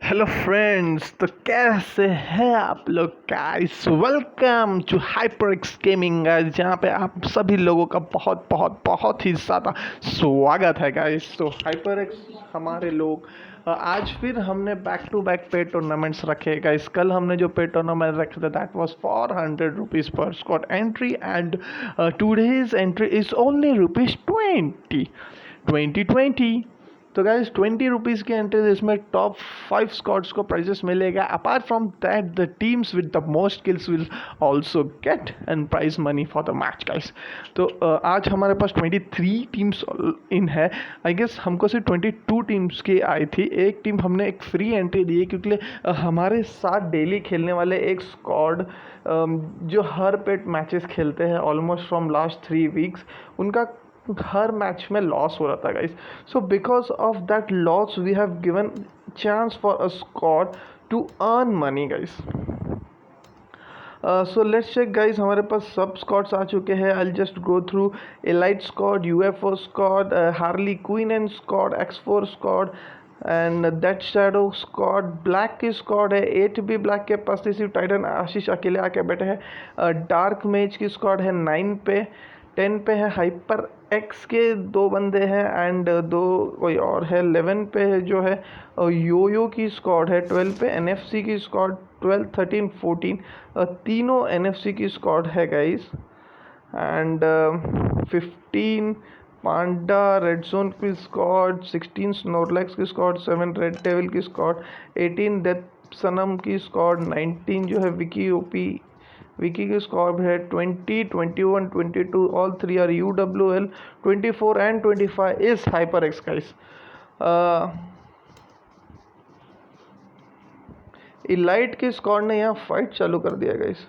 Hello friends, तो कैसे हैं आप लोग guys. Welcome to HyperX gaming guys, जहाँ पे आप सभी लोगों का बहुत बहुत बहुत ही ज़्यादा स्वागत है गाइस। तो हाइपरएक्स हमारे लोग आज फिर हमने बैक टू बैक पे टूर्नामेंट्स रखे गाइस। कल हमने जो पे टूर्नामेंट रखे थे दैट वाज ₹400 पर squad entry and today's entry is only ₹20 2020। तो गाइज ₹20 की एंट्री, इसमें टॉप 5 स्क्वाड्स को प्राइजेस मिलेगा। Apart from that the teams with the most kills will also get and prize money for the match guys. तो आज हमारे पास 23 teams in है। I guess हमको सिर्फ 22 टीम्स की आई थी। एक टीम हमने एक फ्री एंट्री दी है क्योंकि हमारे साथ डेली खेलने वाले एक स्क्वाड जो हर पेट मैचेस खेलते हैं ऑलमोस्ट फ्रॉम लास्ट 3 वीक्स, उनका हर मैच में लॉस हो रहा था guys. So because of that loss we have given chance for a squad to earn money guys. So let's check guys, हमारे पास सब स्क्वाड्स आ चुके हैं। I just go through elite squad, UFO squad, Harley Quinn and squad, X4 squad and that shadow squad. Black की squad है 8 भी black के पास सिर्फ टाइटन आशीष अकेले आके बैठे हैं। डार्क मेज की स्क्वाड है 9 पे, 10 पे है हाइपर एक्स के 2 बंदे हैं एंड 2 कोई और है। 11 पे जो है योयो की स्क्वाड है। 12 पे एनएफसी की स्क्वाड, 12 13 14 तीनों एनएफसी की स्क्वाड है guys. And 15 Panda red zone की स्क्वाड, 16 स्नोरलैक्स की स्क्वाड, 7 रेड डेविल की स्क्वाड, 18 डेथ सनम की स्क्वाड, 19 जो है विकी ओपी विकी की स्क्वाड है, 20 21 22 all 3 are UWL, 24 and 25 is Hyper X guys. Elite की स्क्वाड ने यहाँ फाइट चालू कर दिया गाइस।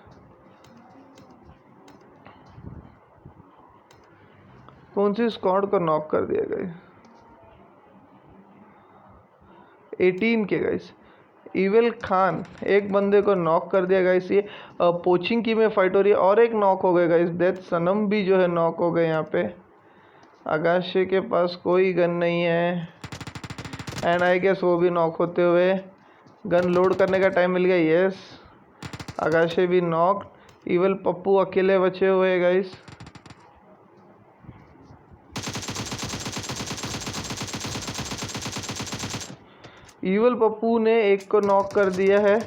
कौन सी स्क्वाड को नॉक कर दिया गाइस? 18 के गाइस। इविल खान एक बंदे को नॉक कर दिया गाइस। ये पोचिंग की में फाइट हो रही है और एक नॉक हो गया गाइस। डेथ सनम भी जो है नॉक हो गए यहाँ पे। आगाशे के पास कोई गन नहीं है एंड आई गेस वो भी नॉक होते हुए। गन लोड करने का टाइम मिल गया। यस, आगाशे भी नॉक। इवल पप्पू अकेले बचे हुए गाइस। इवल पप्पू ने एक को नॉक कर दिया है।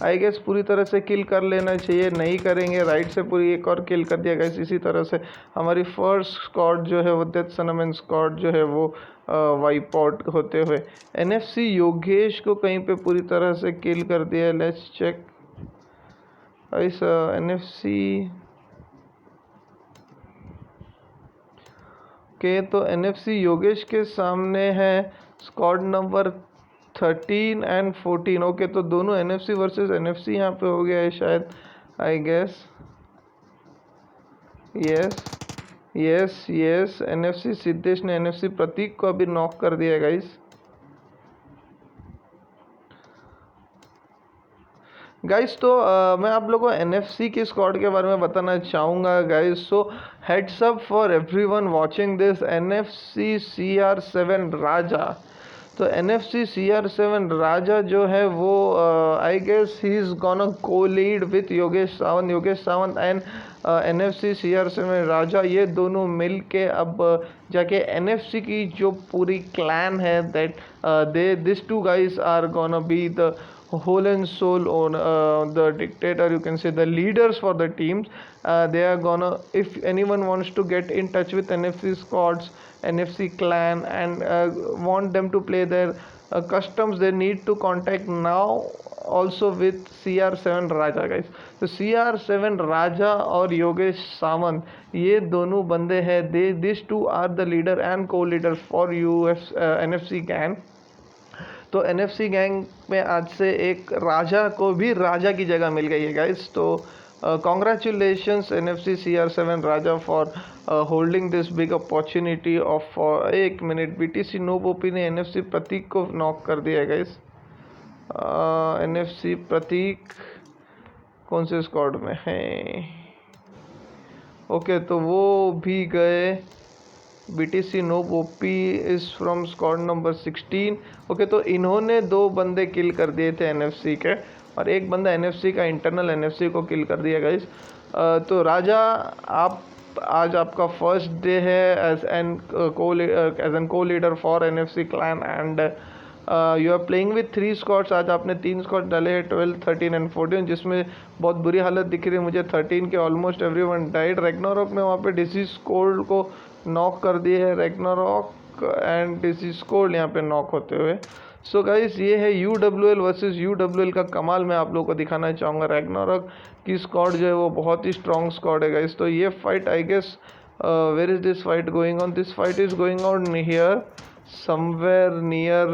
आई गेस पूरी तरह से किल कर लेना चाहिए, नहीं करेंगे। राइट से पूरी एक और किल कर दिया गाइस। इसी तरह से हमारी फर्स्ट स्क्वाड जो है वो डेथ सनमन स्क्वाड जो है वो वाइप आउट होते हुए। एनएफसी योगेश को कहीं पे पूरी तरह से किल कर दिया। Let's check guys. एनएफसी के तो एनएफसी योगेश के सामने है स्क्वाड नंबर 13 एंड 14। ओके, तो दोनों एनएफसी वर्सेस एनएफसी यहाँ पे हो गया है शायद, I guess. Yes yes yes, NFC Siddhesh ने एनएफसी प्रतीक को अभी नॉक कर दिया गाइस। गाइस तो मैं आप लोगों को एनएफसी की स्क्वाड के बारे में बताना चाहूँगा guys. So heads up for everyone watching this. NFC CR7 Raja, तो एनएफसी CR7 राजा जो है वो I guess he is gonna co lead with Yogesh Sawant and NFC CR7 Raja. ये दोनों मिल के अब जाके एनएफसी की जो पूरी क्लैन है that this two guys are gonna be the whole and soul on the dictator, you can say the leaders for the teams. They are gonna, if anyone wants to get in touch with NFC squads, NFC clan and want them to play their customs, they need to contact now also with CR7 Raja guys. तो CR7 राजा और योगेश सावंत ये दोनों बंदे हैं। They this two are the leader and co leader for NFC gang. तो NFC gang में आज से एक राजा को भी राजा की जगह मिल गई है गाइस। तो congratulations NFC CR7 Raja for holding this big opportunity of. एक मिनट, बीटीसी नोब ओपी ने एनएफसी प्रतीक को नॉक कर दिया है गाइस। एनएफसी प्रतीक कौन से स्क्वाड में है? ओके, तो वो भी गए BTC noob OP is from squad number 16। Okay, तो इन्होंने 2 बंदे किल कर दिए थे एनएफसी के, और एक बंदा एनएफसी का इंटरनल एनएफसी को किल कर दिया गाइस। तो राजा, आप आज आपका फर्स्ट डे है एज एन को leader for NFC clan, and you are playing with 3 squads. आज आपने 3 स्क्वाड डाले हैं, 12, 13 एंड 14, जिसमें बहुत बुरी हालत दिख रही है मुझे 13 के। Almost everyone died. रैग्नारोक ने वहाँ पे डिसीज कोल्ड को नॉक कर दिए है, रैग्नारोक एंड डिसीज कोल्ड यहाँ पे नॉक होते हुए। सो गाइस, ये है UWL वर्सेस UWL का कमाल मैं आप लोगों को दिखाना चाहूँगा। रैग्नारोक की स्क्वाड जो है वो बहुत ही स्ट्रॉन्ग स्क्वाड है गाइस। तो ये fight, I guess where is this fight going on? This fight is going on here somewhere near,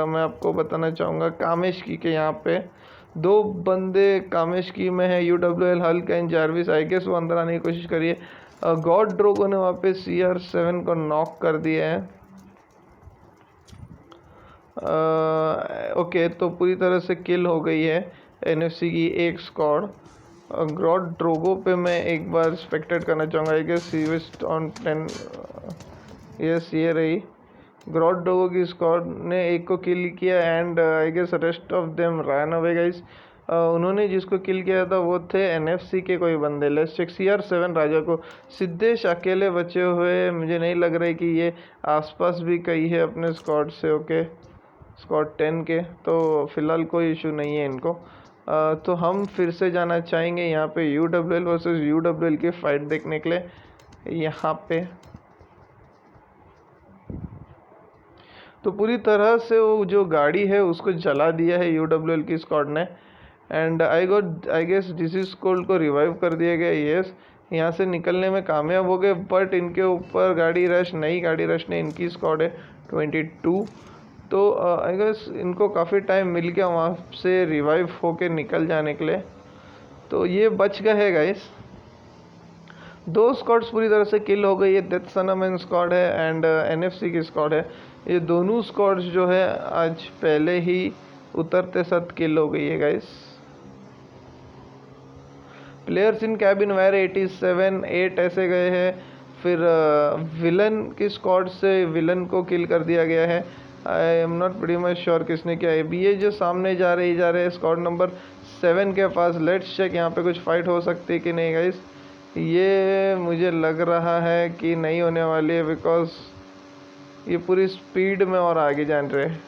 मैं आपको बताना चाहूँगा कामेशकी के। यहाँ पे 2 बंदे कामेशकी में है, UWL Hulk and Jarvis. I guess वो अंदर आने की कोशिश करिए। गॉड ड्रोगो ने वहाँ पे CR7 को नॉक कर दिया है। ओके, तो पूरी तरह से किल हो गई है एनएफसी की एक स्क्वाड। गॉड ड्रोगो पे मैं एक बार स्पेक्टेट करना चाहूँगा। I guess he wished on 10। Yes, ये रही ग्रॉड ड्रोगो की स्क्वाड ने एक को किल किया, and I guess rest of them run away guys. उन्होंने जिसको किल किया था वो थे एनएफसी के कोई बंदे। Let's check. CR7 राजा को सिद्धेश अकेले बचे हुए, मुझे नहीं लग रहा है कि ये आसपास भी कहीं है अपने स्क्वाड से। ओके, स्क्वाड 10 के, तो फिलहाल कोई इशू नहीं है इनको। तो हम फिर से जाना चाहेंगे यहाँ पे UWL वर्सेस UWL की फाइट देखने के लिए। यहाँ पे तो पूरी तरह से वो जो गाड़ी है उसको जला दिया है UWL की स्क्वाड ने, and I guess disease cold को रिवाइव कर दिया गया। यस, यहाँ से निकलने में कामयाब हो गए, बट इनके ऊपर गाड़ी रश ने इनकी स्क्वाड है 22। तो आई गेस इनको काफ़ी टाइम मिल गया वहाँ से रिवाइव होके निकल जाने के लिए, तो ये बच गए है गाइस। 2 स्क्वाड्स पूरी तरह से किल हो गई है। डेथ सनामैन स्क्वाड है एंड एनएफसी की स्क्वाड है। ये दोनों स्क्वाड्स जो है आज पहले ही उतरते साथ किल हो गई है guys. Players in cabin wire 87, 8 ऐसे गए हैं। फिर विलन की स्क्वाड से विलन को किल कर दिया गया है। I am not pretty much sure किसने किया है। ये जो सामने जा रहे हैं स्क्वाड नंबर 7 के पास। लेट्स चेक यहाँ पे कुछ फाइट हो सकती है कि नहीं गाइस। ये मुझे लग रहा है कि नहीं होने वाली है, बिकॉज ये पूरी स्पीड में और आगे जान रहे हैं।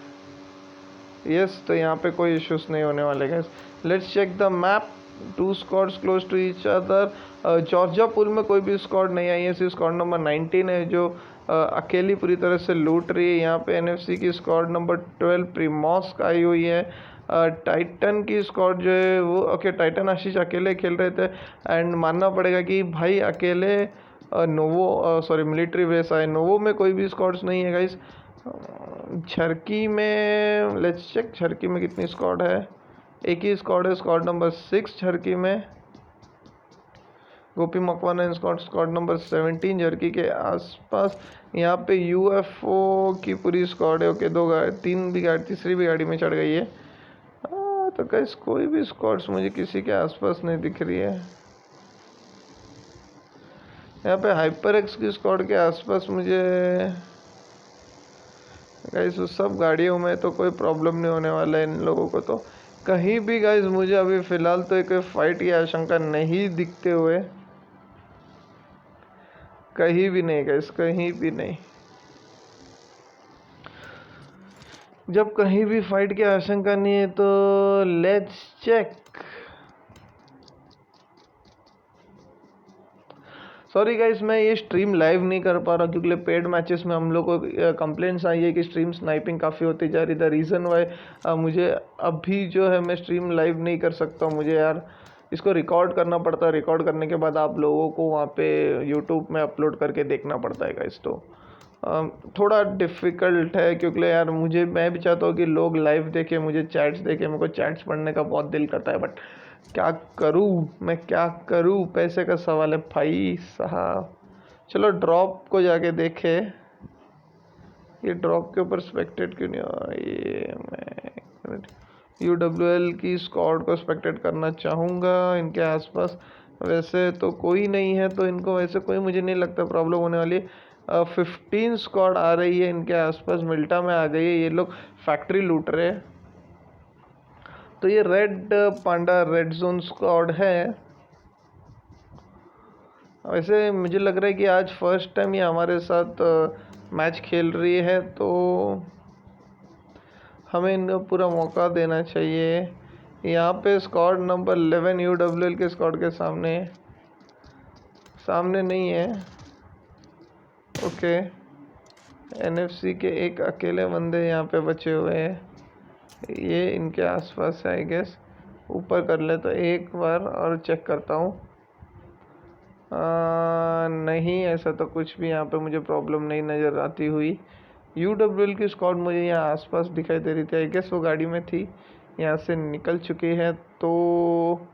यस, तो यहाँ पे कोई इश्यूज नहीं होने वाले guys. Let's check the map. 2 squads close to each other. Georgopol में कोई भी स्क्वाड नहीं आई है, सिर्फ स्क्वाड नंबर 19 है जो अकेली पूरी तरह से लूट रही है। यहाँ पे एनएफसी की स्क्वाड नंबर 12 प्रीमॉस्क आई हुई है। टाइटन की स्क्वाड जो है वो ओके, टाइटन आशीष अकेले खेल रहे थे, एंड मानना पड़ेगा कि भाई अकेले नोवो सॉरी मिलिट्री बेस आए। नोवो में कोई भी स्क्वाड्स नहीं है गाइस। झरकी में लेट्स चेक, झरकी में कितनी स्क्वाड है? एक ही स्क्वाड है, स्क्वाड नंबर 6 झरकी में। गोपी मकवाना स्क्वाड नंबर 17 झरकी के आसपास। यहाँ पे यूएफओ की पूरी स्क्वाड है। ओके, 2 गाड़ी, 3 भी गाड़ी, तीसरी भी गाड़ी में चढ़ गई है। तो गाइस कोई भी स्क्वाड्स मुझे किसी के आसपास नहीं दिख रही है। यहाँ पे हाइपर एक्स की स्क्वाड के आसपास मुझे गाइस उस सब गाड़ियों में तो कोई प्रॉब्लम नहीं होने वाला है इन लोगों को। तो कहीं भी गाइस मुझे अभी फ़िलहाल तो एक फाइट की आशंका नहीं दिखते हुए, कहीं भी नहीं गाइस, कहीं भी नहीं। जब कहीं भी फाइट की आशंका नहीं है तो लेट्स चेक। सॉरी गाइस, मैं ये स्ट्रीम लाइव नहीं कर पा रहा क्योंकि पेड मैचेस में हम लोग को कंप्लेंट्स आई है कि स्ट्रीम स्नाइपिंग काफ़ी होती जा रही। द रीज़न वाई मुझे अभी जो है मैं स्ट्रीम लाइव नहीं कर सकता हूँ। मुझे यार इसको रिकॉर्ड करना पड़ता है। रिकॉर्ड करने के बाद आप लोगों को वहाँ पे यूट्यूब में अपलोड करके देखना पड़ता है गाइस। तो थोड़ा डिफ़िकल्ट है क्योंकि यार मैं भी चाहता हूँ कि लोग लाइव देखें, मुझे चैट्स देखें। मेरे को चैट्स पढ़ने का बहुत दिल करता है, बट क्या करूँ मैं, क्या करूँ? पैसे का सवाल है भाई साहब। चलो ड्रॉप को जाके देखे। ये ड्रॉप के ऊपर स्पेक्टेट क्यों नहीं हुआ? ये मैं UWL की स्क्वाड को स्पेक्टेट करना चाहूँगा। इनके आसपास वैसे तो कोई नहीं है, तो इनको वैसे कोई मुझे नहीं लगता प्रॉब्लम होने वाली है। 15 स्क्वाड आ रही है इनके आसपास, मिल्टा में आ गई है, ये लोग फैक्ट्री लूट रहे हैं। तो ये red panda red zone squad है। वैसे मुझे लग रहा है कि आज फर्स्ट टाइम ये हमारे साथ मैच खेल रही है, तो हमें इनको पूरा मौका देना चाहिए। यहाँ पे स्क्वाड नंबर 11 UWL के स्क्वाड के सामने नहीं है। ओके, NFC के एक अकेले बंदे यहाँ पे बचे हुए हैं, ये इनके आसपास है आई गेस। ऊपर कर ले तो एक बार और चेक करता हूँ। नहीं, ऐसा तो कुछ भी यहाँ पे मुझे प्रॉब्लम नहीं नज़र आती हुई। UWL की स्क्वाड मुझे यहाँ आसपास दिखाई दे रही थी, आई गेस वो गाड़ी में थी, यहाँ से निकल चुकी है। तो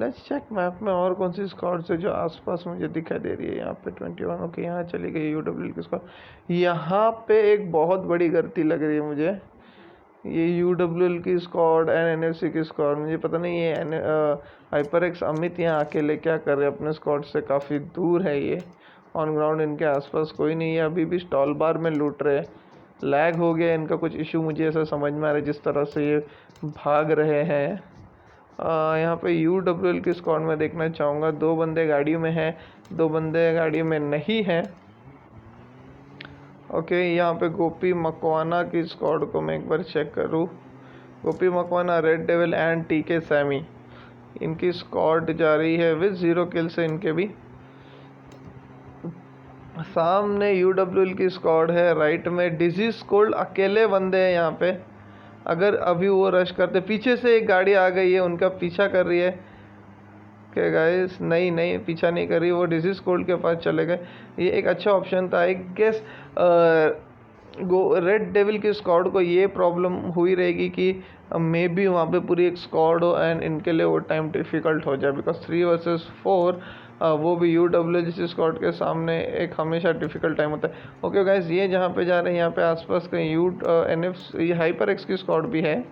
लेट्स चेक मैप में और कौन सी स्क्वाड्स है जो आसपास मुझे दिखाई दे रही है। यहाँ पे 21, ओके, यहाँ चली गई UWL की स्क्वाड। यहाँ पे एक बहुत बड़ी गलती लग रही है मुझे, ये UWL की स्क्वाड एंड NFC की स्क्वाड, मुझे पता नहीं ये HyperX अमित यहाँ अकेले क्या कर रहे हैं, अपने स्क्वाड से काफ़ी दूर है ये। ऑन ग्राउंड इनके आसपास कोई नहीं है, अभी भी स्टॉल बार में लूट रहे हैं। लैग हो गया इनका कुछ इशू, मुझे ऐसा समझ में आ रहा है जिस तरह से ये भाग रहे हैं। यहाँ पे UWL की स्क्वाड में देखना चाहूँगा, 2 बंदे गाड़ी में हैं, 2 बंदे गाड़ी में नहीं हैं। ओके, यहाँ पे गोपी मकवाना की स्क्वाड को मैं एक बार चेक करूँ। Gopi Makwana, red devil and TK Sammy, इनकी स्क्वाड जा रही है विद 0 किल से इनके भी। सामने UWL की स्क्वाड है, राइट में डिजीज कोल्ड अकेले बंदे हैं यहाँ पे। अगर अभी वो रश करते, पीछे से एक गाड़ी आ गई है, उनका पीछा कर रही है क्या गाइस? नहीं, पीछा नहीं कर रही, वो डिजीज कोल्ड के पास चले गए। ये एक अच्छा ऑप्शन था आई गेस। रेड डेविल की स्क्वाड को ये प्रॉब्लम हुई रहेगी कि मे बी वहाँ पे पूरी एक स्क्वाड हो एंड इनके लिए वो टाइम डिफ़िकल्ट हो जाए, बिकॉज 3 वर्सेस 4 वो भी UWL जैसी स्क्वाड के सामने एक हमेशा डिफ़िकल्ट टाइम होता है। ओके गाइस, ये जहाँ पे जा रहे हैं यहाँ पे आसपास कहीं NFC HyperX की स्क्वाड भी है।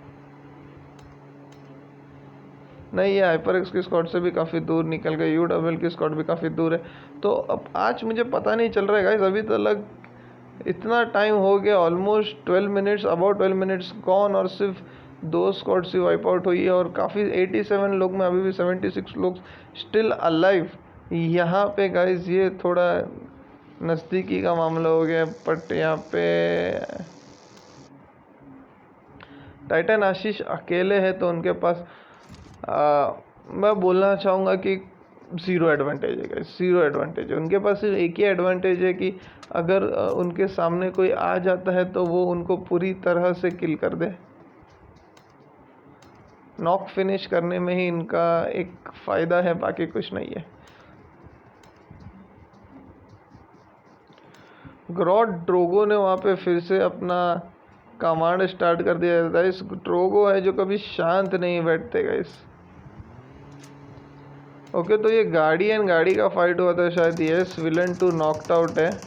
नहीं, ये HyperX की स्क्वाड से भी काफ़ी दूर निकल गए, UWL की स्क्वाड भी काफ़ी दूर है। तो अब आज मुझे पता नहीं चल रहा है गाइस, अभी तक इतना टाइम हो गया, almost 12 minutes, about 12 minutes gone, और सिर्फ 2 स्क्वाड से वाइप आउट हुई है और काफ़ी 87 लोग में अभी भी 76 लोग स्टिल अलाइव। यहाँ पे गाइस ये थोड़ा नज़दीकी का मामला हो गया, बट यहाँ पे टाइटन आशीष अकेले है, तो उनके पास मैं बोलना चाहूँगा कि 0 एडवांटेज है गाइस, 0 एडवांटेज है। उनके पास सिर्फ एक ही एडवांटेज है कि अगर उनके सामने कोई आ जाता है तो वो उनको पूरी तरह से किल कर दे। नॉक फिनिश करने में ही इनका एक फ़ायदा है, बाकी कुछ नहीं है। ग्रॉड ड्रोगो ने वहाँ पे फिर से अपना कमांड स्टार्ट कर दिया है। इस ड्रोगो है जो कभी शांत नहीं बैठते गाइस। ओके, तो ये गाड़ी एंड गाड़ी का फाइट हुआ था शायद, यस, विलन 2 नॉकड आउट है।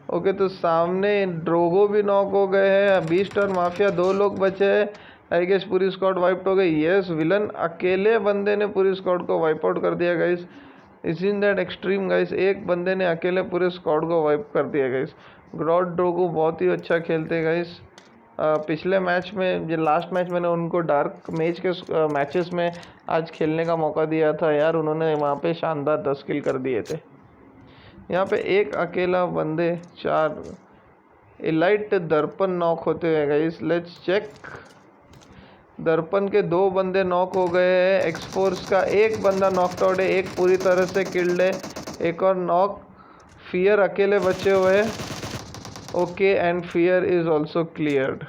ओके, तो सामने ड्रोगो भी नॉक हो गए हैं, बीस्ट और माफिया 2 लोग बचे हैं, आई गेस पूरी स्क्वाड वाइप हो गई। यस, विलन अकेले बंदे ने पूरी स्क्वाड को वाइप आउट कर दिया guys. Is in that extreme guys, एक बंदे ने अकेले पूरे स्क्वाड को वाइप कर दिया गाइस। ग्रॉड ड्रोगो बहुत ही अच्छा खेलते हैं गाइस। पिछले मैच में, जो लास्ट मैच मैंने उनको डार्क मेज के मैचेस में आज खेलने का मौका दिया था यार, उन्होंने वहाँ पे शानदार 10 किल कर दिए थे। यहाँ पे एक अकेला बंदे 4 एलाइट दर्पण नॉक होते हैं गाइस, लेट्स चेक। दर्पण के 2 बंदे नॉक हो गए हैं, एक्सफोर्स का एक बंदा नॉकड आउट है, एक पूरी तरह से किल्ड है, एक और नॉक। फियर अकेले बचे हुए हैं, okay, and fear is also cleared.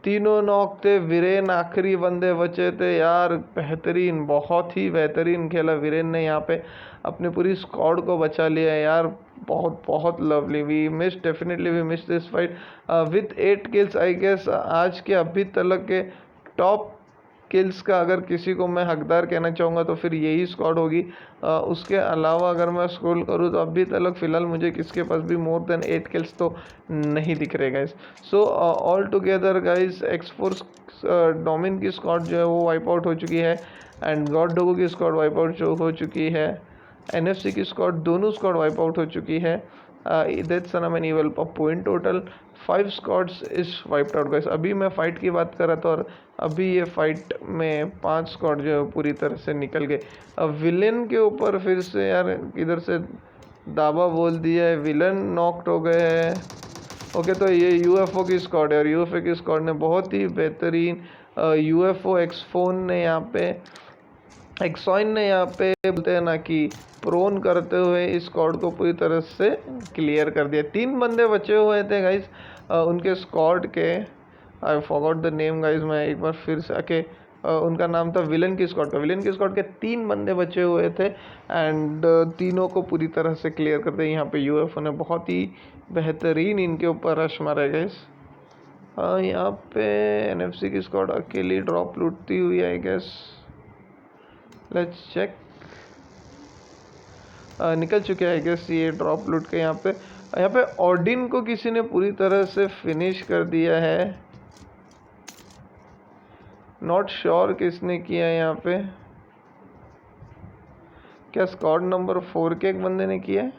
तीनों नॉक थे, वीरेन आखिरी बंदे बचे थे यार। बेहतरीन, बहुत ही बेहतरीन खेला वीरेन ने, यहाँ पे अपनी पूरी स्क्वाड को बचा लिया यार। बहुत बहुत lovely, we miss, definitely we miss this fight with 8 kills. I guess आज के अभी तक के टॉप किल्स का अगर किसी को मैं हकदार कहना चाहूँगा तो फिर यही स्क्वाड होगी। उसके अलावा अगर मैं स्क्रॉल करूँ तो अभी तक फ़िलहाल मुझे किसके पास भी मोर देन 8 किल्स तो नहीं दिख रहे guys. So all together guys, Xforce डोमिन की स्क्वाड जो है वो वाइप आउट हो चुकी है, एंड गॉड डोगो की स्क्वाड वाइप आउट हो चुकी है, NFC की स्क्वाड, दोनों स्क्वाड वाइप आउट हो चुकी है। Deaths N evil Pappu. In total 5 squads is wiped out guys. अभी मैं फाइट की बात कर रहा था और अभी ये फाइट में 5 स्क्वाड जो है पूरी तरह से निकल गए। अब विलेन के ऊपर फिर से यार इधर से दावा बोल दिया है, विलन नॉक्ड हो गए हैं। ओके, तो ये यूएफओ की स्क्वाड है और यूएफओ की स्क्वाड ने बहुत ही बेहतरीन यूएफओ एक्सफोन ने यहाँ पे एक्सॉइन ने यहाँ पे बोलते हैं ना कि प्रोन करते हुए इस स्क्वाड को पूरी तरह से क्लियर कर दिया। 3 बंदे बचे हुए थे गाइस उनके स्क्वाड के। I forgot the name guys, मैं एक बार फिर से आके उनका नाम था विलन की स्क्वाड का। विलन की स्क्वाड के 3 बंदे बचे हुए थे एंड तीनों को पूरी तरह से क्लियर कर दिया। यहाँ पे यूएफओ ने बहुत ही बेहतरीन इनके ऊपर रश मारा है गाइस। यहाँ पे एनएफसी की स्क्वाड अकेली ड्रॉप लूटती हुई आई गेस। Let's check. निकल चुके हैं आई गेस ये ड्रॉप लूट के। यहाँ पे ऑडिन को किसी ने पूरी तरह से फिनिश कर दिया है। नॉट श्योर किसने किया है यहाँ पे। क्या स्क्वाड नंबर 4 के एक बंदे ने किया है?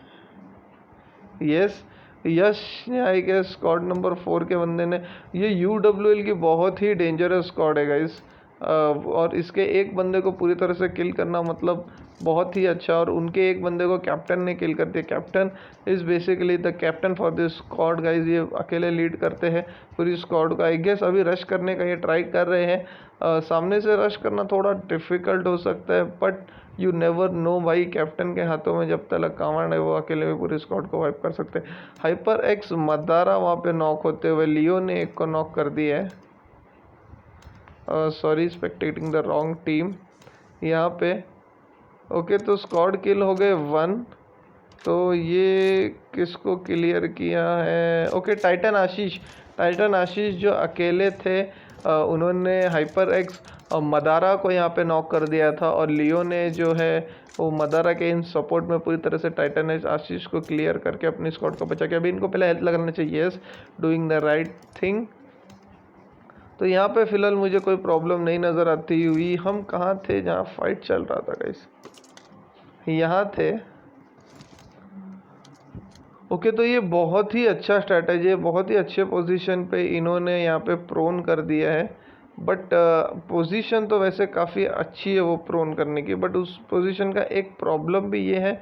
Yes, yes I guess squad number 4 के बंदे ने। ये UWL की बहुत ही डेंजरस स्क्वाड है गाइस और इसके एक बंदे को पूरी तरह से किल करना मतलब बहुत ही अच्छा। और उनके एक बंदे को कैप्टन ने किल कर दिया। Captain is basically the captain for this squad guys. ये अकेले लीड करते हैं पूरी स्क्वाड का। आई गेस अभी रश करने का ये ट्राई कर रहे हैं। सामने से रश करना थोड़ा डिफ़िकल्ट हो सकता है बट यू नेवर नो भाई, कैप्टन के हाथों में जब तक कमांड है वो अकेले में पूरे स्क्वाड को वाइप कर सकते हैं। हाइपर एक्स मदारा वहाँ पे नॉक होते हुए लियो ने एक को नॉक कर दिया है। Sorry, spectating the wrong team यहाँ पे। ओके, तो स्क्वाड किल हो गए 1। तो ये किसको क्लियर किया है? ओके, टाइटन आशीष जो अकेले थे उन्होंने हाइपर एक्स और मदारा को यहाँ पे नॉक कर दिया था और लियो ने जो है वो मदारा के इन सपोर्ट में पूरी तरह से टाइटन आशीष को क्लियर करके अपनी स्क्वाड को बचा के अभी इनको पहले हेल्थ लगाना चाहिए। Yes, doing the right thing. तो यहाँ पे फिलहाल मुझे कोई प्रॉब्लम नहीं नज़र आती हुई। हम कहाँ थे जहाँ फाइट चल रहा था गाइस? यहाँ थे। ओके, तो ये बहुत ही अच्छा स्ट्रैटेजी है। बहुत ही अच्छे पोजीशन पे इन्होंने यहाँ पे प्रोन कर दिया है बट पोजीशन तो वैसे काफ़ी अच्छी है वो प्रोन करने की। बट उस पोजीशन का एक प्रॉब्लम भी ये है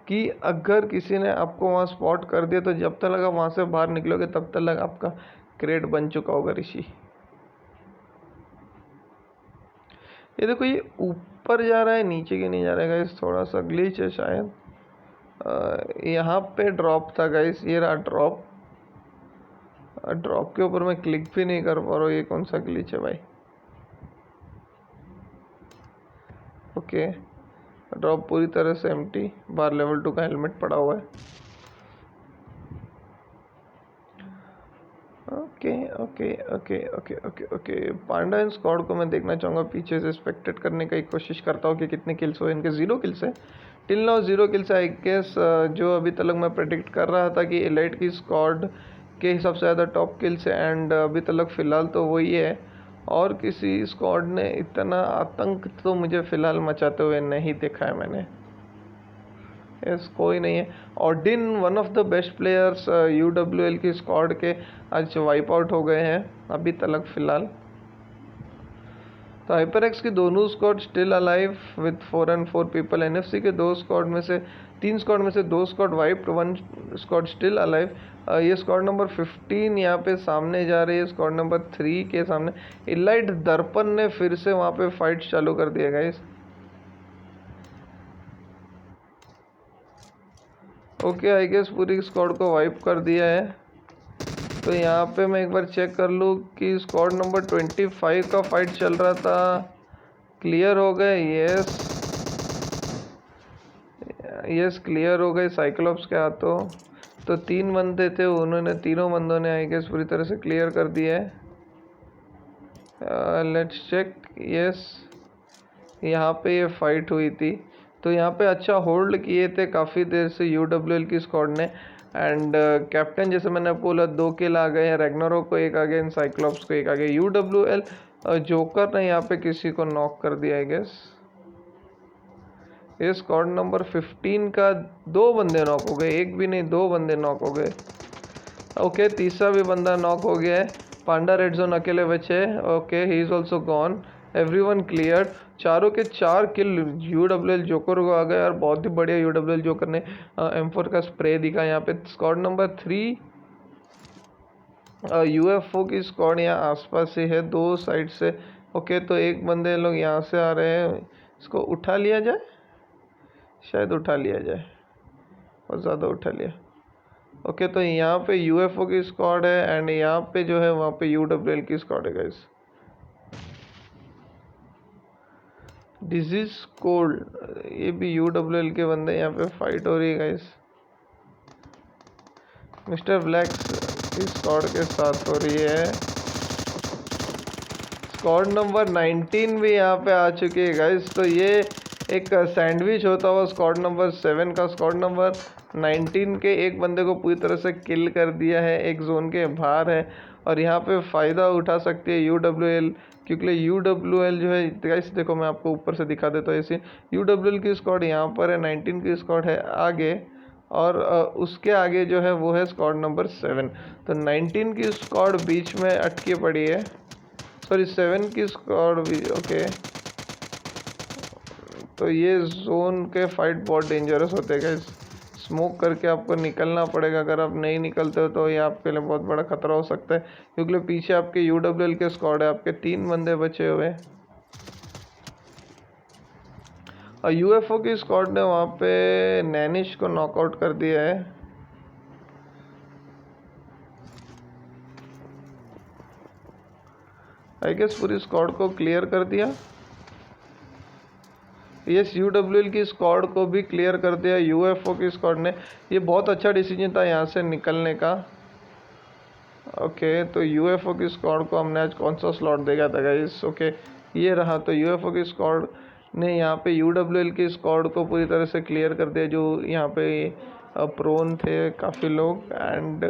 कि अगर किसी ने आपको वहाँ स्पॉट कर दिया तो जब तक वहाँ से बाहर निकलोगे तब तक आपका क्रेट बन चुका होगा ऋषि। ये देखो, ये ऊपर जा रहा है नीचे के नहीं जा रहा है गाइस, थोड़ा सा ग्लिच है शायद। यहाँ पे ड्रॉप था गाइस, ये रहा ड्रॉप। ड्रॉप के ऊपर मैं क्लिक भी नहीं कर पा रहा हूँ, ये कौन सा ग्लिच है भाई? ओके, ड्रॉप पूरी तरह से एम्प्टी, बाहर लेवल 2 का हेलमेट पड़ा हुआ है। Okay okay okay okay okay okay, Panda and squad को मैं देखना चाहूँगा पीछे से स्पेक्टेट करने की कोशिश करता हूँ कि कितने किल्स हुए। इनके 0 किल्स है till now, 0 kills. I guess जो अभी तक मैं प्रेडिक्ट कर रहा था कि एलाइट की स्क्वाड के सबसे ज़्यादा टॉप किल्स है एंड अभी तक फ़िलहाल तो वही है और किसी स्क्वाड ने इतना आतंक तो मुझे फ़िलहाल मचाते हुए नहीं देखा है मैंने। यस, कोई नहीं है। ऑडिन one of the best players UWL की स्क्वाड के आज वाइप आउट हो गए हैं अभी तक फ़िलहाल। तो हाइपर एक्स की दोनों squad still alive with 4 and 4 people. NFC के 3 स्क्वाड में से 2 squad wiped, 1 squad still alive. ये स्क्वाड नंबर 15 यहाँ पे सामने जा रही है स्क्वाड नंबर 3 के सामने। इलाइट दर्पण ने फिर से वहाँ पे फाइट चालू कर दिया गाइस। ओके, आई गेस पूरी स्क्वाड को वाइप कर दिया है। तो यहाँ पे मैं एक बार चेक कर लूँ कि स्क्वाड नंबर 25 का फाइट चल रहा था, क्लियर हो गए। यस क्लियर हो गए साइक्लोप्स के हाथों। तो 3 बंदे थे, उन्होंने तीनों बंदों ने आई गेस पूरी तरह से क्लियर कर दिया है। Let's check. यस, यहाँ पे ये फाइट हुई थी तो यहाँ पे अच्छा होल्ड किए थे काफ़ी देर से UWL की स्क्वाड ने एंड कैप्टन जैसे मैंने आपको बोला 2 किल आ गए हैं। रैग्नारोक को 1 आ गया, साइक्लोप्स को 1 आ गया। UWL जोकर ने यहाँ पे किसी को नॉक कर दिया आई गेस। ये स्क्वाड नंबर 15 का 2 बंदे नॉक हो गए, एक भी नहीं 2 बंदे नॉक हो गए। ओके, तीसरा भी बंदा नॉक हो गया है। पांडा रेड जोन अकेले बचे। Okay, he is also gone. Everyone clear. चारों के 4 किल यूडब्ल्यूएल जोकर को आ गए और बहुत ही बढ़िया यूडब्ल्यूएल जोकर ने M4 का स्प्रे दिखा यहाँ पे। स्क्वाड नंबर 3 यूएफओ की स्क्वाड यहाँ आसपास ही है, 2 साइड से। ओके, तो एक बंदे लोग यहाँ से आ रहे हैं, इसको उठा लिया जाए, शायद उठा लिया जाए, बहुत ज़्यादा उठा लिया। ओके, तो यहाँ पे यूएफओ की स्क्वाड है एंड यहाँ पे जो है वहाँ पे यूडब्ल्यूएल की स्क्वाड है गाइस। डिजीज कोल्ड, ये भी यूडब्ल्यूएल के बंदे, यहाँ पे फाइट हो रही है गाइस। मिस्टर ब्लैक की स्क्वाड के साथ हो रही है। स्क्वाड नंबर 19 भी यहाँ पे आ चुकी है गाइस। तो ये एक सैंडविच होता हुआ स्क्वाड नंबर 7 का स्क्वाड नंबर 19 के एक बंदे को पूरी तरह से किल कर दिया है, एक जोन के बाहर है। और यहाँ पे फ़ायदा उठा सकती है यूडब्ल्यूएल, क्योंकि यूडब्ल्यूएल जो है गाइस, देखो मैं आपको ऊपर से दिखा देता हूँ। ऐसे यूडब्ल्यूएल की स्क्वाड यहाँ पर है, 19 की स्क्वाड है आगे, और उसके आगे जो है वो है स्क्वाड नंबर 7। तो 19 की स्क्वाड बीच में अटकी पड़ी है, सॉरी 7 की स्क्वाड भी। ओके, तो ये जोन के फाइट बहुत डेंजरस होते हैं गाइस। स्मोक करके आपको निकलना पड़ेगा, अगर आप नहीं निकलते हो तो ये आपके लिए बहुत बड़ा खतरा हो सकता है, क्योंकि पीछे आपके यूडब्ल्यूएल के स्क्वाड है, आपके 3 बंदे बचे हुए हैं। और यूएफओ की स्क्वाड ने वहाँ पे नैनिश को नॉकआउट कर दिया है। आई गेस पूरी स्क्वाड को क्लियर कर दिया। यस, यूडब्ल्यूएल की स्क्वाड को भी क्लियर कर दिया यूएफओ की स्क्वाड ने। ये बहुत अच्छा डिसीजन था यहाँ से निकलने का। ओके, तो यूएफओ की स्क्वाड को हमने आज कौन सा स्लॉट देखा था गाइस? ओके, ये रहा। तो यूएफओ की स्क्वाड ने यहाँ पे यूडब्ल्यूएल की स्क्वाड को पूरी तरह से क्लियर कर दिया, जो यहाँ पे प्रोन थे काफ़ी लोग। एंड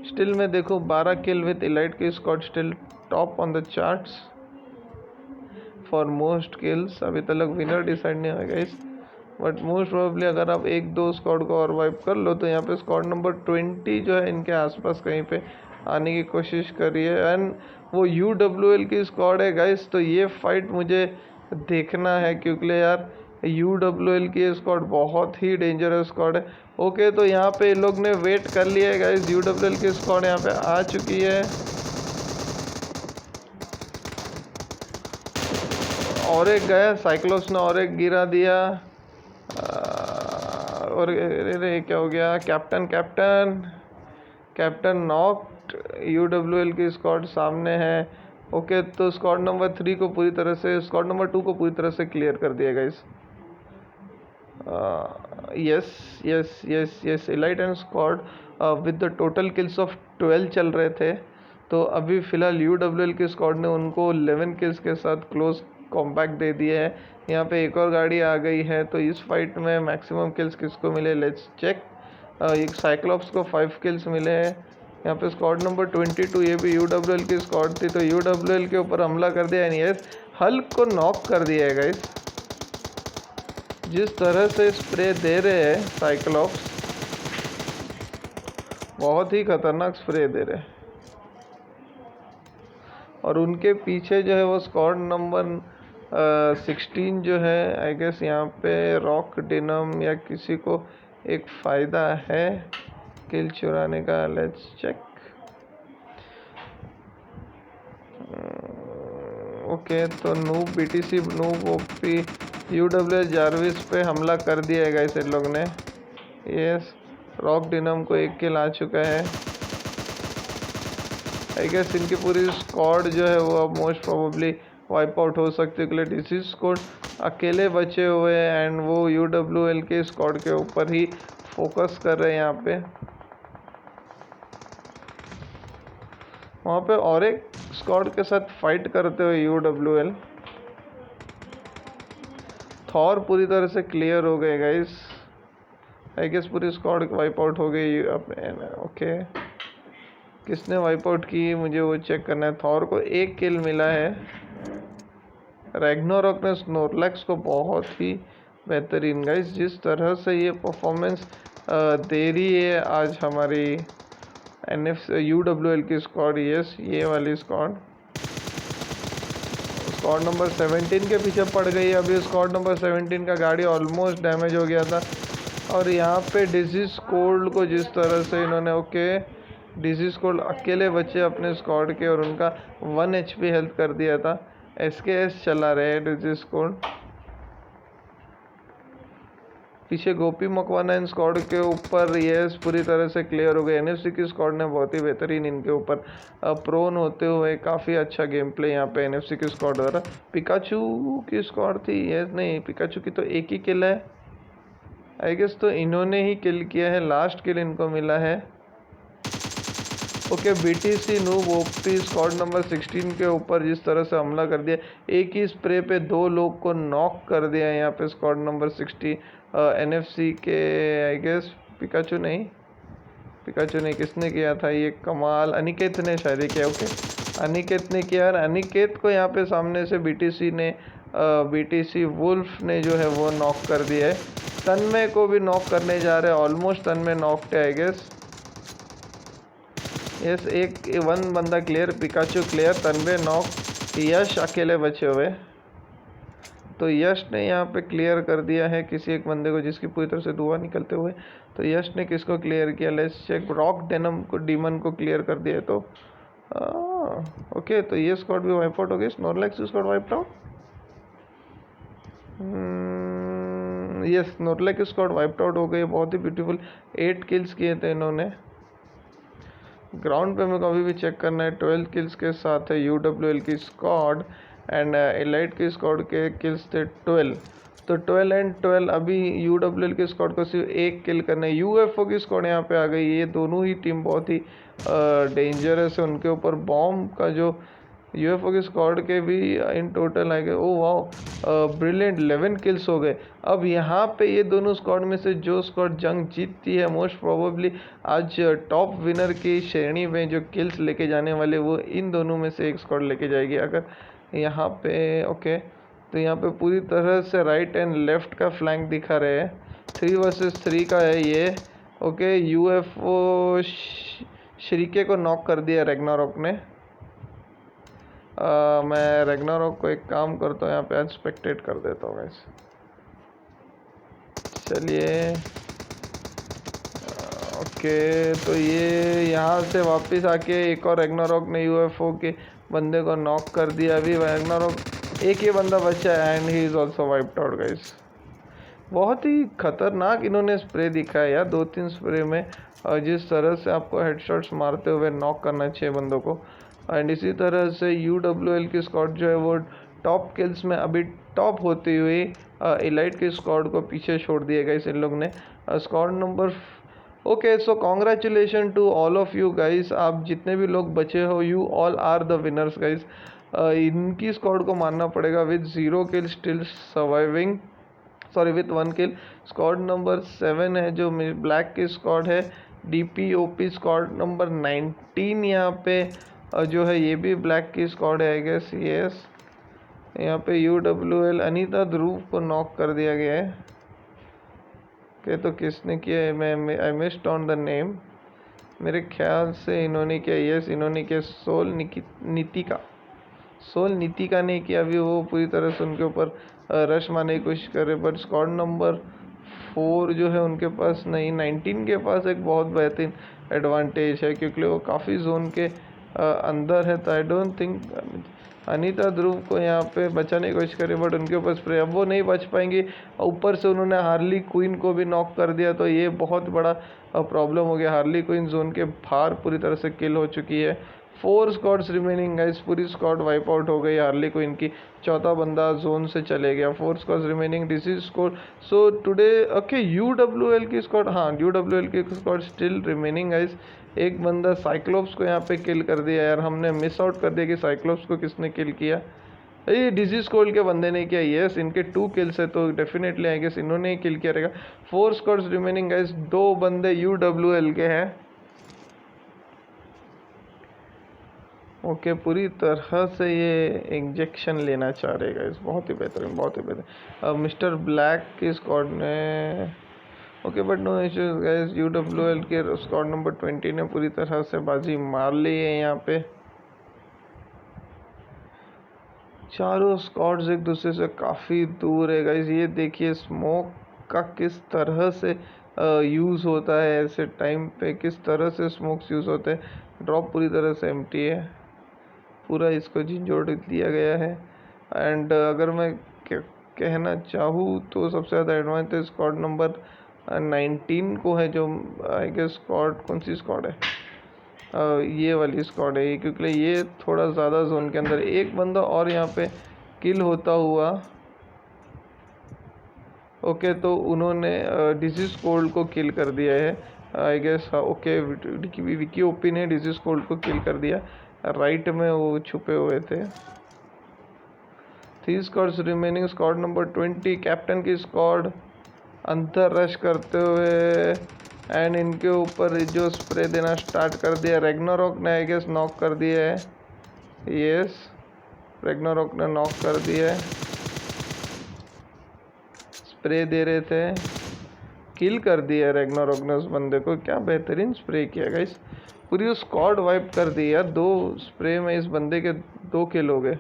स्टिल में देखो 12 किल विद इलाइट की squad still top on the charts for most kills. अभी तक विनर डिसाइड नहीं हुआ गाइस, बट मोस्ट प्रोबेबली अगर आप 1-2 स्क्वाड को और वाइप कर लो तो यहाँ पे स्क्वाड नंबर 20 जो है इनके आसपास कहीं पे आने की कोशिश करी है। एंड वो यूडब्ल्यूएल की स्क्वाड है गाइस, तो ये फाइट मुझे देखना है, क्योंकि यार यूडब्ल्यूएल की स्क्वाड बहुत ही डेंजरस स्क्वाड है। ओके, तो यहाँ पे इन लोग ने वेट कर लिया है गाइस, यूडब्ल्यूएल की स्क्वाड यहाँ पे आ चुकी है। और एक गया साइक्लोप्स ने, और एक गिरा दिया। और अरे क्या हो गया? Captain knocked. यूडब्ल्यूएल की स्क्वाड सामने है। ओके, तो स्क्वाड नंबर 3 को पूरी तरह से, स्क्वाड नंबर 2 को पूरी तरह से क्लियर कर दिया guys. Yes yes yes yes, elite and squad with the total kills of 12 चल रहे थे। तो अभी फ़िलहाल यूडब्ल्यूएल की स्क्वाड ने उनको 11 किल्स के साथ क्लोज कॉम्पैक्ट दे दिए है। यहाँ पे एक और गाड़ी आ गई है, तो इस फाइट में मैक्सिमम किल्स किसको मिले, लेट्स चेक। एक साइक्लोप्स को 5 किल्स मिले हैं। यहाँ पे स्क्वाड नंबर 22, ये भी यूडब्ल्यूएल की स्क्वाड थी, तो यूडब्ल्यूएल के ऊपर हमला कर दिया। एंड यस, हल्क को नॉक कर दिया है गाइस। जिस तरह से स्प्रे दे रहे हैं साइक्लोप्स, बहुत ही खतरनाक स्प्रे दे रहे हैं। और उनके पीछे जो है वो स्क्वाड नंबर 16 जो है, आई गेस यहाँ पे रॉक डिनम या किसी को एक फ़ायदा है किल चुराने का। Let's check. ओके, तो noob BTC, noob OP, UWL Jarvis पे हमला कर दिया है गाइस इन लोग ने। यस, रॉक डिनम को एक किल आ चुका है। आई गेस इनकी पूरी स्क्वाड जो है वो अब मोस्ट प्रोबेबली वाइप आउट हो सकती है, क्योंकि डिसीज स्क्वाड अकेले बचे हुए हैं एंड वो यूडब्ल्यूएल के स्क्वाड के ऊपर ही फोकस कर रहे हैं यहाँ पे। वहाँ पे और एक स्क्वाड के साथ फाइट करते हुए यूडब्ल्यूएल। थॉर पूरी तरह से क्लियर हो गए गाइस। आई गेस पूरी स्क्वाड वाइप आउट हो गई। ओके, किसने वाइप आउट की मुझे वो चेक करना है। थॉर को 1 किल मिला है। रैग्नारोक ने स्नोरलैक्स को बहुत ही बेहतरीन गाइस, जिस तरह से ये परफॉर्मेंस दे रही है आज हमारी UWL की स्क्वाड। यस, ये वाली स्क्वाड स्क्वाड नंबर 17 के पीछे पड़ गई है। अभी स्क्वाड नंबर 17 का गाड़ी ऑलमोस्ट डैमेज हो गया था। और यहाँ पे डिजीज कोल्ड को जिस तरह से इन्होंने डिजीज कोल्ड अकेले बचे अपने स्क्वाड के और उनका 1 HP हेल्थ कर दिया था। SKS चला रहे हैं डिजीज कोल्ड। पीछे गोपी मकवाना इन स्क्वाड के ऊपर यस पूरी तरह से क्लियर हो गए। NFC की स्क्वाड ने बहुत ही बेहतरीन इनके ऊपर प्रोन होते हुए काफ़ी अच्छा गेम प्ले यहाँ पे NFC की स्क्वाड द्वारा। पिकाचू की स्क्वाड थी यस, नहीं पिकाचू की तो एक ही किल है आई गेस, तो इन्होंने ही किल किया है। लास्ट किल इनको मिला है। Okay, BTC noob OP squad number 16 के ऊपर जिस तरह से हमला कर दिया, एक ही स्प्रे पे 2 लोग को नॉक कर दिया यहाँ पे स्क्वाड नंबर 60 NFC के आई गेस। पिकाचू नहीं, किसने किया था ये कमाल? अनिकेत ने शायद किया। ओके, अनिकेत ने किया। अनिकेत को यहाँ पे सामने से BTC वुल्फ ने जो है वो नॉक कर दिया है। तन्मय को भी नॉक करने जा रहे हैं। ऑलमोस्ट तन्मय नॉक है आई गेस। यस, वन बंदा क्लियर, पिकाचू क्लियर, तन्मय नॉक, यश अकेले बचे हुए। तो यश ने यहाँ पे क्लियर कर दिया है किसी एक बंदे को जिसकी पूरी तरह से धुआं निकलते हुए। तो यश ने किसको क्लियर किया? Let's check. रॉक डीमन को क्लियर कर दिया। तो ओके, तो ये स्क्वाड भी वाइप आउट हो गई। Snorlax squad wipe out. Yes, Snorlax squad wipe out हो गई। बहुत ही ब्यूटीफुल 8 किल्स किए थे इन्होंने। ग्राउंड पे मेरे को अभी भी चेक करना है। 12 किल्स के साथ है UWL की स्क्वाड एंड एलाइट की स्क्वाड के किल्स थे 12। तो 12 एंड 12 अभी UWL की स्क्वाड को सिर्फ 1 किल करना है। UFO की स्क्वाड यहाँ पे आ गई। ये दोनों ही टीम बहुत ही डेंजरस है। उनके ऊपर बॉम्ब का जो UFO की स्क्वाड के भी इन टोटल आ गए। ओ वाओ, ब्रिलियंट 11 किल्स हो गए। अब यहाँ पे ये दोनों स्क्वाड में से जो स्क्वाड जंग जीतती है मोस्ट प्रोबेबली आज टॉप विनर की श्रेणी में जो किल्स लेके जाने वाले वो इन दोनों में से एक स्क्वाड लेके जाएगी। अगर यहाँ पे ओके, तो यहाँ पे पूरी तरह से राइट एंड लेफ्ट का फ्लैंक दिखा रहे हैं। 3 वर्सेस 3 का है ये। ओके, UFO श्रीके को नॉक कर दिया रैग्नारॉक ने। मैं रैग्नारॉक को एक काम करता हूँ, यहाँ पे आज स्पेक्टेट कर देता हूँ गाइस। चलिए ओके, तो ये यहाँ से वापस आके एक और रैग्नारॉक ने UFO के बंदे को नॉक कर दिया। अभी रैग्नारॉक एक ही बंदा बचा है and he is also wiped out guys. बहुत ही खतरनाक इन्होंने स्प्रे दिखा है यार, 2-3 स्प्रे में। और जिस तरह से आपको हेडशॉट्स मारते हुए नॉक करना चाहिए बंदों को। एंड इसी तरह से UWL की स्क्वाड जो है वो टॉप किल्स में अभी टॉप होती हुई एलाइट की स्क्वाड को पीछे छोड़ दिया गाइस इन लोग ने। Squad number okay, so congratulation to all of you guys. आप जितने भी लोग बचे हो, you all are the winners guys. इनकी स्क्वाड को मानना पड़ेगा with 0 kill still surviving, sorry with 1 kill. Squad number 7 है जो ब्लैक की स्क्वाड है। DPOP स्क्वाड नंबर 19 यहाँ पे जो है ये भी ब्लैक की स्क्वाड है आई गेस। यस, यहाँ पे UWL अनीता ध्रुव को नॉक कर दिया गया है। ओके, तो किसने किया है? मैं I missed on the name. मेरे ख्याल से इन्होंने किया। यस, इन्होंने किया। सोल नीतिका ने किया। अभी वो पूरी तरह से उनके ऊपर रश मारने की कोशिश कर रहे, बट स्क्वाड नंबर 4 जो है उनके पास नहीं, 19 के पास एक बहुत बेहतरीन एडवांटेज है क्योंकि वो काफ़ी जोन के अंदर है। तो आई डोंट थिंक अनीता ध्रुव को यहाँ पे बचाने की कोशिश करी, बट उनके ऊपर स्प्रे, अब वो नहीं बच पाएंगी। ऊपर से उन्होंने हार्ली क्वीन को भी नॉक कर दिया, तो ये बहुत बड़ा प्रॉब्लम हो गया। हार्ली क्वीन जोन के बाहर पूरी तरह से किल हो चुकी है। 4 स्क्वाड्स रिमेनिंग गाइस, पूरी स्क्वाड वाइप आउट हो गई। हार्ली क्वीन की चौथा बंदा जोन से चले गया। 4 squads remaining, disease squad. So today okay, UWL की स्क्वाड, हाँ UWL की स्क्वाड स्टिल रिमेनिंग गाइस। एक बंदा साइक्लोप्स को यहाँ पे किल कर दिया यार, हमने मिस आउट कर दिया कि साइक्लोप्स को किसने किल किया। ये डिजीज कोल्ड के बंदे ने किया। यस, इनके 2 किल्स है तो डेफिनेटली आई गेस इन्होंने ही किल किया रहेगा। 4 स्क्वाड्स रिमेनिंग गाइस, 2 बंदे UWL के हैं। ओके, पूरी तरह से ये इंजेक्शन लेना चाह रहे गाइस, बहुत ही बेहतरीन, बहुत ही बेहतरीन। मिस्टर ब्लैक की स्क्वाड ने, okay but no issues guys, UWL के स्क्वाड नंबर 20 ने पूरी तरह से बाजी मार ली है यहाँ पे। चारों स्क्वाड्स एक दूसरे से काफ़ी दूर है गाइस। ये देखिए स्मोक का किस तरह से यूज़ होता है, ऐसे टाइम पे किस तरह से स्मोक्स यूज़ होते हैं। ड्रॉप पूरी तरह से एम्प्टी है, पूरा इसको झिंझोड़ दिया गया है। एंड अगर मैं कहना चाहूँ तो सबसे ज़्यादा एडवांटेज स्क्वाड नंबर 19 को है, जो आई गेस स्क्वाड, कौन सी स्क्वाड है, ये वाली स्क्वाड है ये, क्योंकि ये थोड़ा ज़्यादा जोन के अंदर। एक बंदा और यहाँ पे किल होता हुआ, ओके तो उन्होंने डिजीज कोल्ड को किल कर दिया है I guess. Okay, Vicky OP ने डिजीज कोल्ड को किल कर दिया, राइट में वो छुपे हुए थे। 3 squads remaining, squad number 20 captain की स्क्वाड अंदर रश करते हुए, एंड इनके ऊपर जो स्प्रे देना स्टार्ट कर दिया। रेग्नारॉक ने आई गेस नॉक कर दिया है, यस रेग्नारॉक ने नॉक कर दिया है। स्प्रे दे रहे थे, किल कर दिया रेग्नारॉक ने उस बंदे को। क्या बेहतरीन स्प्रे किया गाइस, पूरी स्क्वाड वाइप कर दी यार। 2 स्प्रे में इस बंदे के 2 किल हो गए।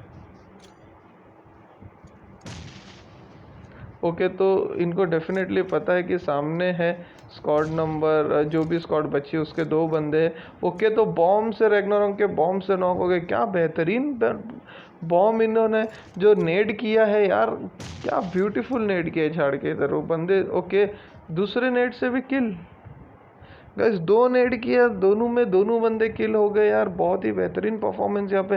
ओके तो इनको डेफिनेटली पता है कि सामने है स्क्वाड नंबर, जो भी स्क्वाड बची उसके 2 बंदे हैं। ओके तो बॉम्ब से रेग्नारॉक के बॉम्ब से नॉक हो गए। क्या बेहतरीन बॉम्ब इन्होंने जो नेड किया है यार, क्या ब्यूटीफुल नेड किया है झाड़ के इधर वो बंदे। ओके, दूसरे नेड से भी किल गाइस, 2 नेड किया, दोनों में दोनों बंदे किल हो गए यार। बहुत ही बेहतरीन परफॉर्मेंस यहाँ पे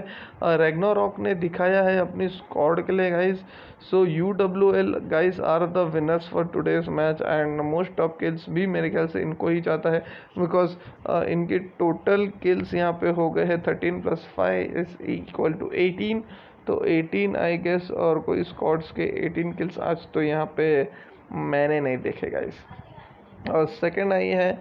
रेग्नारॉक ने दिखाया है अपनी स्क्वाड के लिए guys. So UWL guys are the winners for today's match, and most top kills भी मेरे ख्याल से इनको ही जाता है, बिकॉज इनकी टोटल किल्स यहाँ पे हो गए हैं 13 + 5 इज इक्वल टू 18। तो 18 आई गेस, और कोई स्क्वाड्स के 18 किल्स आज तो यहाँ पे मैंने नहीं देखे गाइस। और सेकंड आई है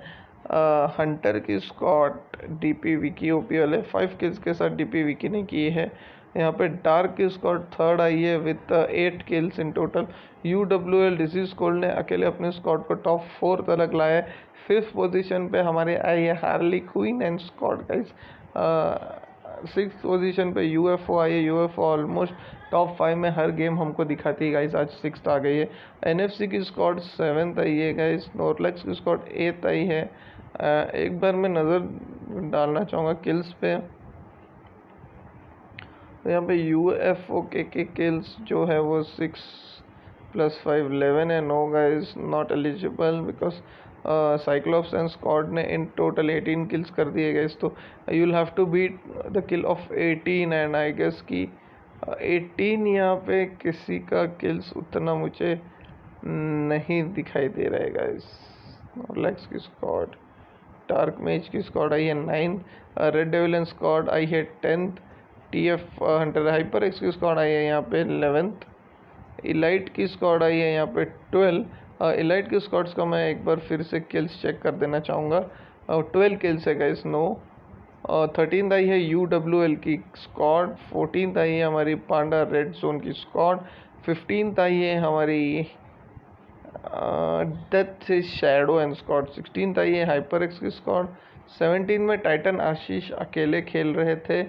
हंटर की स्क्वाड, डीपी विकी ओपी वाले 5 किल्स के साथ डीपी विकी ने की है। यहाँ पे डार्क की स्क्वाड थर्ड आई है with 8 kills in total. UWL disease cold ने अकेले अपने स्क्वाड को टॉप 4 तक लाया है। 5th पोजीशन पे हमारे आई है Harley Quinn and squad guys. 6th position पे यूएफओ आई है। यूएफओ ऑलमोस्ट टॉप 5 में हर गेम हमको दिखाती है गाइस, आज 6th आ गई है। एनएफसी की स्क्वाड 7th आई है गाइस। नॉर्लेक्स की स्क्वाड 8th आई है। एक बार मैं नज़र डालना चाहूँगा किल्स पे, तो यहाँ पे यूएफओ के किल्स जो है वो 6 + 5 11 है। No guys not eligible, because Cyclops and squad ने इन टोटल 18 किल्स कर दिए गाइस। तो you will have to beat the kill of 18, and I guess की 18 यहाँ पे किसी का किल्स उतना मुझे नहीं दिखाई दे रहा है गाइस। नॉर्लेक्स की स्क्वाड, डार्क मेज की स्क्वाड आई है 9, रेड डेविल स्क्वाड आई है 10th, TF Hunter hyper x की स्क्वाड आई है यहाँ पे 11th, इलाइट की स्क्वाड आई है यहाँ पे 12। इलाइट की स्क्वाड्स का मैं एक बार फिर से किल्स चेक कर देना चाहूँगा। 12 किल्स है गाइस, नो। 13th आई है यूडब्ल्यूएल की स्क्वाड। 14th आई है हमारी पांडा रेड जोन की स्क्वाड। 15th आई है हमारी death shadow and squad. 16th आई है हाइपर एक्स की स्क्वाड। 17 में टाइटन आशीष अकेले खेल रहे थे।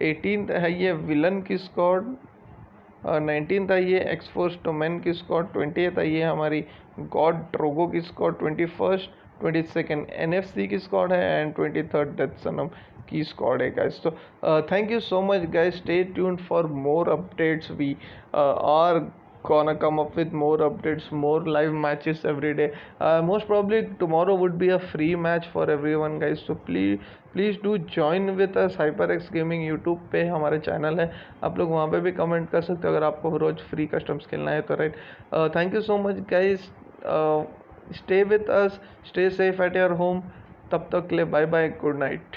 18th है ये विलन की स्क्वाड। 19th आई है एक्सफोर्स टोमैन की स्क्वाड। 20th आई है हमारी गॉड ड्रोगो की स्क्वाड। 21st 22nd एनएफसी की स्क्वाड है, एंड 23rd डेथ सनम की स्क्वाड है गाइस। तो thank you so much guys, stay tuned for more updates. We are gonna come up with more updates, more live matches every day. Most probably tomorrow would be a free match for everyone guys, so please do join with us. HyperX Gaming YouTube पे हमारे channel है, आप लोग वहाँ पे भी comment कर सकते हो अगर आपको रोज फ्री कस्टम्स खेलना है तो। Right, thank you so much guys, stay with us, stay safe at your home. तब तक के लिए बाय बाय, गुड नाइट।